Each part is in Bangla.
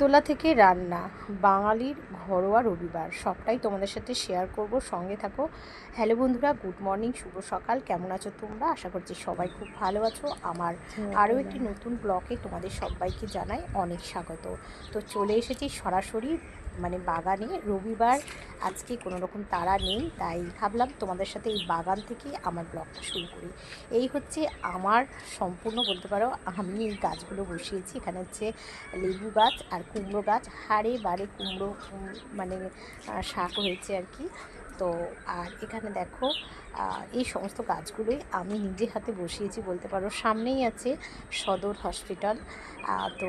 তেঁতুলা থেকে রান্না, বাঙালির ঘরোয়া রবিবার সবটাই তোমাদের সাথে শেয়ার করব, সঙ্গে থাকো। হ্যালো বন্ধুরা, গুড মর্নিং, শুভ সকাল। কেমন আছো তোমরা? আশা করছি সবাই খুব ভালো আছো। আমার আরও একটি নতুন ব্লগে তোমাদের সবাইকে জানাই অনেক স্বাগত। তো চলে এসেছি সরাসরি বাগানে। রবিবার, আজকে কোনো রকম তাড়া নেই, তাই ভাবলাম তোমাদের সাথে এই বাগান থেকে আমার ব্লগটা শুরু করি। এই হচ্ছে আমার সম্পূর্ণ, বলতে পারো আমি এই গাছগুলো বসিয়েছি। এখানে হচ্ছে লেবু গাছ আর কুমড়ো গাছ, হাড়ে বাড়ে কুমড়ো শাক হয়েছে আর কি। তো আর এখানে দেখো এই সমস্ত গাছগুলোই আমি নিজে হাতে বসিয়েছি বলতে পারো। সামনেই আছে সদর হসপিটাল, তো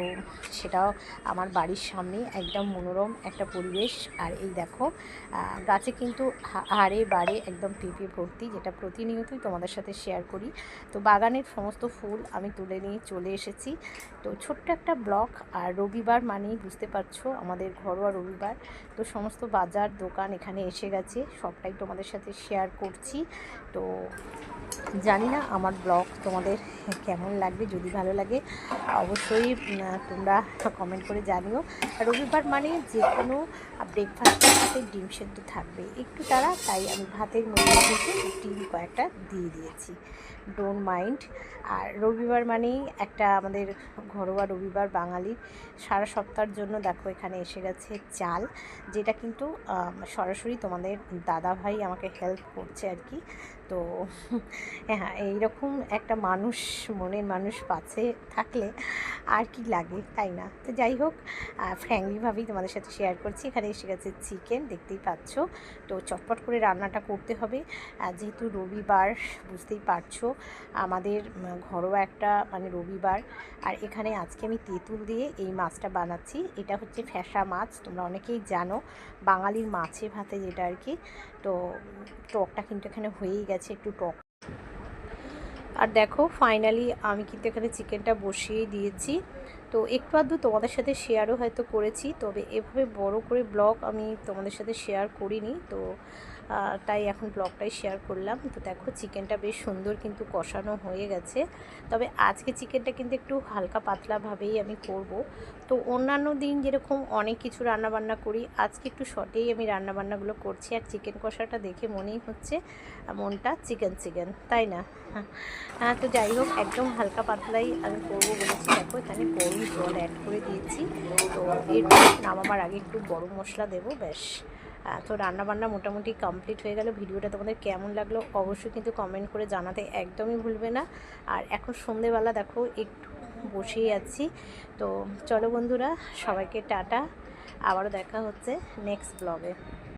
সেটাও আমার বাড়ির সামনে, একদম মনোরম একটা পরিবেশ। আর এই দেখো গাছে কিন্তু হাড়ে বাড়ে একদম পেঁপে ভর্তি, যেটা প্রতিনিয়তই তোমাদের সাথে শেয়ার করি। তো বাগানের সমস্ত ফুল আমি তুলে নিয়ে চলে এসেছি। তো ছোট্ট একটা ব্লগ, আর রবিবার মানেই বুঝতে পারছো আমাদের ঘরোয়া রবিবার। তো সমস্ত বাজার দোকান এখানে এসে গেছে, সবটাই তোমাদের সাথে শেয়ার করছি। তো জানি না আমার ব্লগ তোমাদের কেমন লাগবে, যদি ভালো লাগে অবশ্যই তোমরা কমেন্ট করে জানিও। রবিবার মানে যে কোনো ব্রেকফাস্টের সাথে ডিম সেদ্ধ থাকবে, একটু তাই আমি ভাতের মধ্যে থেকে ডিম কয়েকটা দিয়ে দিয়েছি, ডোন্ট মাইন্ড। আর রবিবার মানেই একটা আমাদের ঘরোয়া রবিবার বাঙালির। সারা সপ্তাহের জন্য দেখো এখানে এসে গেছে চাল, যেটা কিন্তু সরাসরি তোমাদের দাদা ভাই আমাকে হেল্প করছে আর কি। তো হ্যাঁ, এইরকম একটা মানুষ, মনের মানুষ পাশে থাকলে আর কি লাগে, তাই না? তো যাই হোক, ফ্র্যাঙ্কলিভাবেই তোমাদের সাথে শেয়ার করছি। এখানে এসে গেছে চিকেন, দেখতেই পাচ্ছ। তো চটপট করে রান্নাটা করতে হবে, যেহেতু রবিবার, বুঝতেই পারছো আমাদের ঘরোয়া একটা রবিবার। আর এখানে আজকে আমি তেঁতুল দিয়ে এই মাছটা বানাচ্ছি। এটা হচ্ছে ফ্যাসা মাছ, তোমরা অনেকেই জানো, বাঙালির মাছে ভাতে যেটা আর কি। তো টকটা কিন্তু এখানে হয়েই গেছে, একটু টক। আর দেখো ফাইনালি আমি কিন্তু এখানে চিকেনটা বসিয়ে দিয়েছি। তো একটু আধটু তোমাদের সাথে শেয়ারও হয়তো করেছি, তবে এভাবে বড় করে ব্লগ আমি তোমাদের সাথে শেয়ার করিনি। তো তাই এখন ব্লগটাই শেয়ার করলাম। তো দেখো চিকেনটা বেশ সুন্দর কিন্তু কষানো হয়ে গেছে। তবে আজকে চিকেনটা কিন্তু একটু হালকা পাতলাভাবেই আমি করব। তো অন্যান্য দিন যেরকম অনেক কিছু রান্নাবান্না করি, আজকে একটু শর্টেই আমি রান্নাবান্নাগুলো করছি। আর চিকেন কষাটা দেখে মনেই হচ্ছে মনটা চিকেন চিকেন, তাই না? হ্যাঁ, তো যাই হোক, একদম হালকা পাতলাই আমি করবো বলেছি। দেখো এখানে গরম জল অ্যাড করে দিয়েছি। তো এরপর নামাবার আগে একটু গরম মশলা দেবো, ব্যাস। তো রান্নাবান্না মোটামুটি কমপ্লিট হয়ে গেল। ভিডিওটা তোমাদের কেমন লাগলো অবশ্যই কিন্তু কমেন্ট করে জানাতে একদমই ভুলবে না। আর এখন সন্ধেবেলা দেখো একটু বসেই আছি। তো চলো বন্ধুরা, সবাইকে টাটা, আবারও দেখা হচ্ছে নেক্সট ব্লগে।